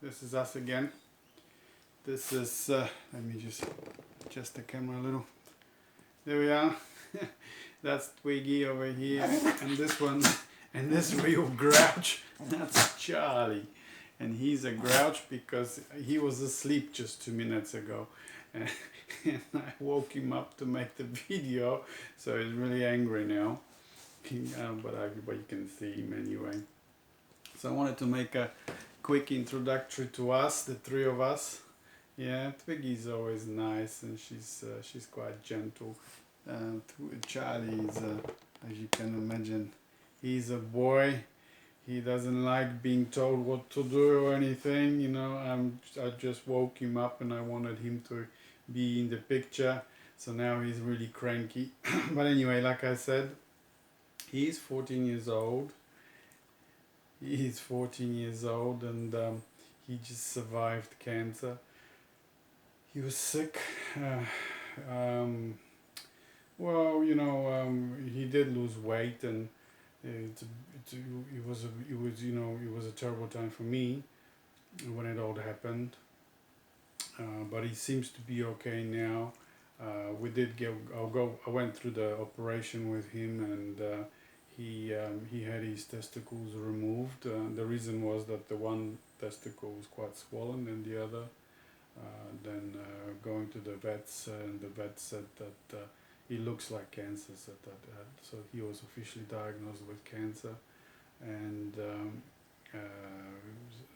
this is us again. This is, let me just adjust the camera a little. There we are. That's Twiggy over here, and this one, and this real grouch, that's Charlie. And he's a grouch because he was asleep just 2 minutes ago. And I woke him up to make the video, so he's really angry now. But you can see him anyway. So I wanted to make a quick introductory to us, the three of us. Yeah, Twiggy's always nice, and she's quite gentle. Charlie is, as you can imagine, he's a boy. He doesn't like being told what to do or anything, you know. I just woke him up and I wanted him to be in the picture, so now he's really cranky. But anyway, like I said, he's 14 years old. He's 14 years old, and he just survived cancer. He was sick. Well, you know, he did lose weight, and it was a terrible time for me when it all happened. But he seems to be okay now. I went through the operation with him, and he had his testicles removed. The reason was that the one testicle was quite swollen, and the other. Then going to the vets, and the vet said that he looks like cancer. So he was officially diagnosed with cancer, and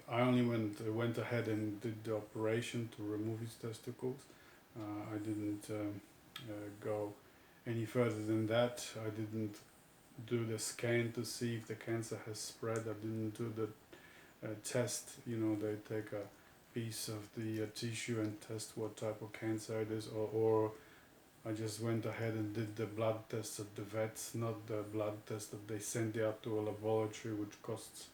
I only went ahead and did the operation to remove his testicles. I didn't go any further than that. I didn't do the scan to see if the cancer has spread. I didn't do the test. You know, they take a piece of the tissue and test what type of cancer it is, or I just went ahead and did the blood test at the vets, not the blood test that they sent out to a laboratory, which costs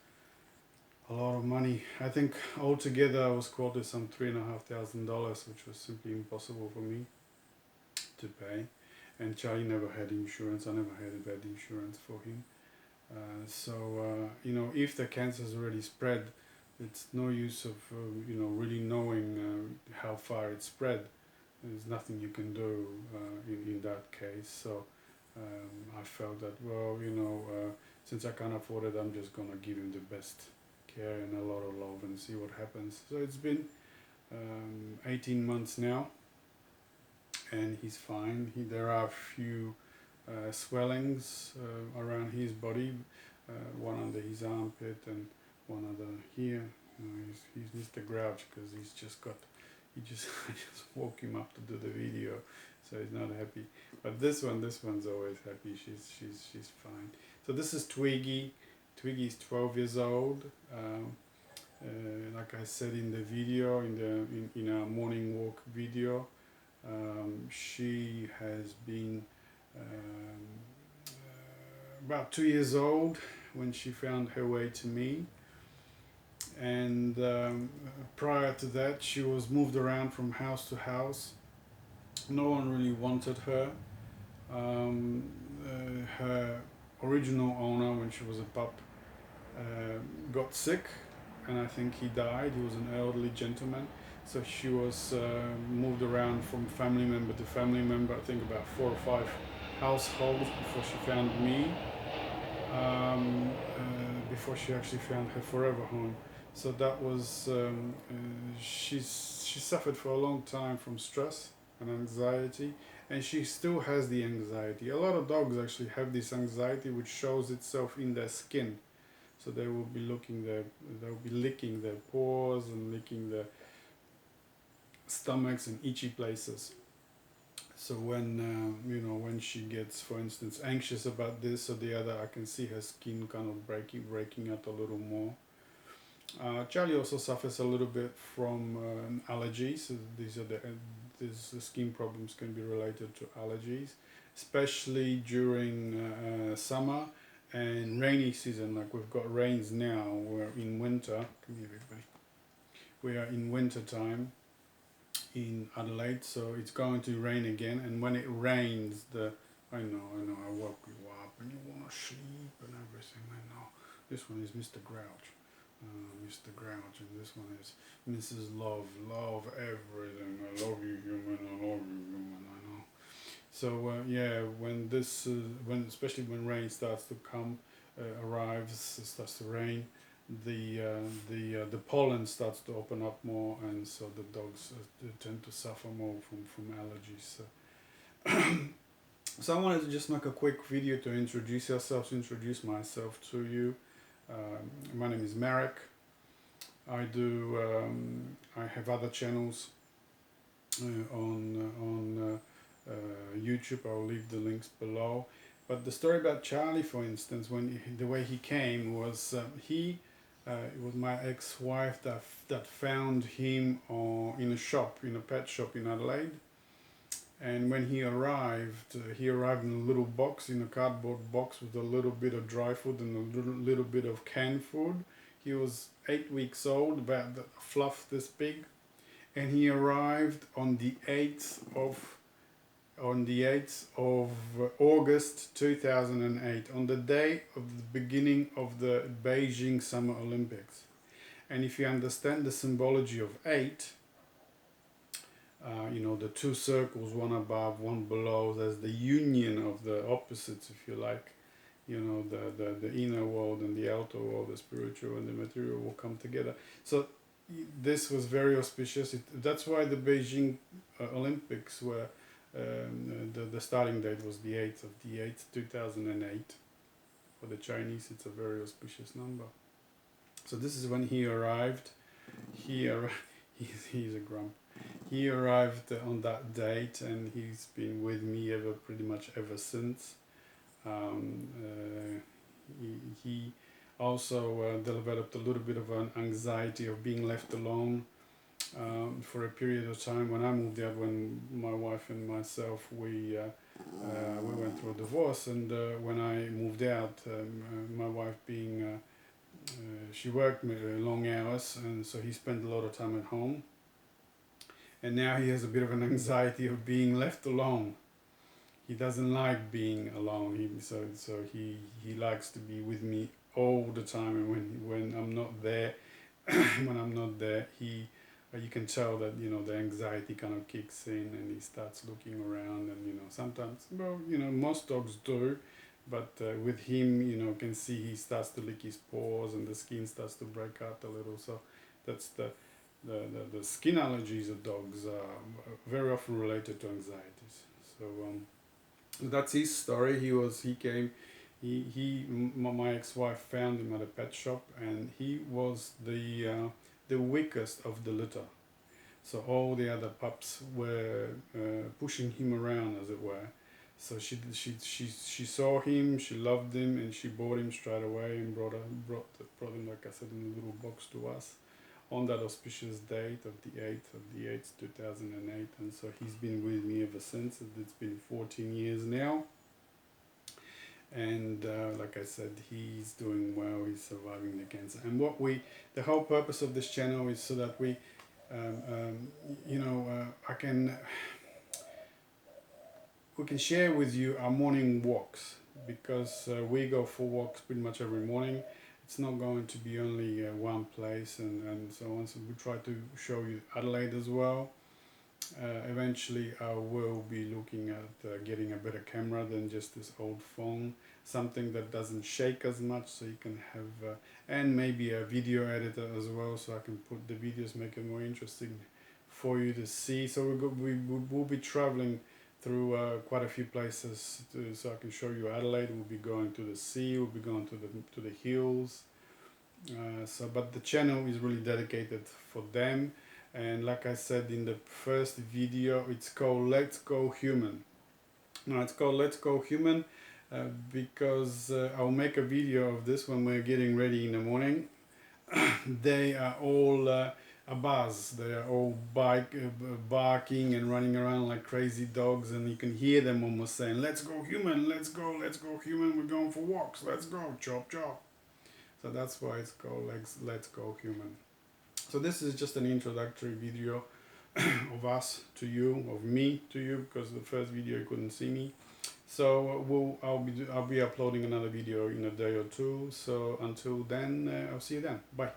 a lot of money. I think altogether I was quoted some $3,500, which was simply impossible for me to pay. And Charlie never had insurance. I never had bad insurance for him. You know, if the cancer has already spread, it's no use of you know, really knowing how far it spread. There's nothing you can do in that case. So I felt that, well, you know, since I can't afford it, I'm just gonna give him the best care and a lot of love and see what happens. So it's been 18 months now, and he's fine. There are a few swellings around his body, one under his armpit and one other here. You know, he's Mr. Grouch because I just woke him up to do the video, so he's not happy. But this one's always happy. She's fine. So this is Twiggy. Twiggy's 12 years old. Like I said in the video, in our morning walk video, she has been about 2 years old when she found her way to me. And prior to that, she was moved around from house to house. No one really wanted her. Her original owner, when she was a pup, got sick, and I think he died. He was an elderly gentleman, so she was moved around from family member to family member. I think about 4 or 5 households before she found me, before she actually found her forever home. So that was, she suffered for a long time from stress and anxiety, and she still has the anxiety. A lot of dogs actually have this anxiety, which shows itself in their skin. So they will be licking their paws and licking their stomachs and itchy places. So when you know, when she gets, for instance, anxious about this or the other, I can see her skin kind of breaking out a little more. Charlie also suffers a little bit from allergies. So these skin problems can be related to allergies, especially during summer and rainy season. Like we've got rains now. We're in winter. Come here, everybody. We are in winter time in Adelaide, so it's going to rain again. And when it rains, I know, I woke you up and you want to sleep and everything. I know. This one is Mr. Grouch. Mr. Grouch, and this one is Mrs. Love. Love everything. I love you, human. I love you, human. I know. So yeah, when this, especially when rain starts to come, arrives, it starts to rain, the pollen starts to open up more, and so the dogs tend to suffer more from allergies. So I wanted to just make a quick video to introduce introduce myself to you. My name is Marek. I have other channels on YouTube. I'll leave the links below. But the story about Charlie, for instance, the way he came was it was my ex-wife that found him in a pet shop in Adelaide. And when he arrived in a little box, in a cardboard box with a little bit of dry food and a little bit of canned food. He was 8 weeks old, about the fluff this big, and he arrived on the 8th of August 2008, on the day of the beginning of the Beijing Summer Olympics. And if you understand the symbology of 8, you know, the two circles, one above, one below, there's the union of the opposites, if you like. You know, the inner world and the outer world, the spiritual and the material will come together. So this was very auspicious. That's why the Beijing Olympics were, the starting date was the 8th of the 8th, 2008. For the Chinese, it's a very auspicious number. So this is when he arrived. He's a grump. He arrived on that date, and he's been with me pretty much ever since. He also developed a little bit of an anxiety of being left alone for a period of time when I moved out. When my wife and myself we went through a divorce, and when I moved out, my wife being she worked long hours, and so he spent a lot of time at home. And now he has a bit of an anxiety of being left alone. He doesn't like being alone. He likes to be with me all the time. And when I'm not there, you can tell that, you know, the anxiety kind of kicks in, and he starts looking around. And, you know, sometimes, well, you know, most dogs do, but with him, you know, can see he starts to lick his paws, and the skin starts to break out a little. So that's the skin allergies of dogs are very often related to anxieties. So that's his story. My ex-wife found him at a pet shop, and he was the weakest of the litter. So all the other pups were pushing him around, as it were. So she saw him, she loved him, and she bought him straight away and brought him, like I said, in a little box to us on that auspicious date of the 8th, 2008. And so he's been with me ever since. It's been 14 years now. And like I said, he's doing well, he's surviving the cancer. And the whole purpose of this channel is so that we, we can share with you our morning walks, because we go for walks pretty much every morning. It's not going to be only one place and so on. So we try to show you Adelaide as well. Eventually I will be looking at getting a better camera than just this old phone, something that doesn't shake as much, so you can have and maybe a video editor as well, so I can put the videos, make it more interesting for you to see. So we will be traveling through quite a few places so I can show you Adelaide. We'll be going to the sea, we'll be going to the hills. But the channel is really dedicated for them. And like I said in the first video, it's called Let's Go Human. Now it's called Let's Go Human because I'll make a video of this when we're getting ready in the morning. They are all a buzz. They are all barking and running around like crazy dogs, and you can hear them almost saying, "Let's go human, let's go human, we're going for walks, let's go, chop chop." So that's why it's called Let's Go Human. So this is just an introductory video of us to you, of me to you, because the first video you couldn't see me. So I'll be uploading another video in a day or two. So until then, I'll see you then. Bye.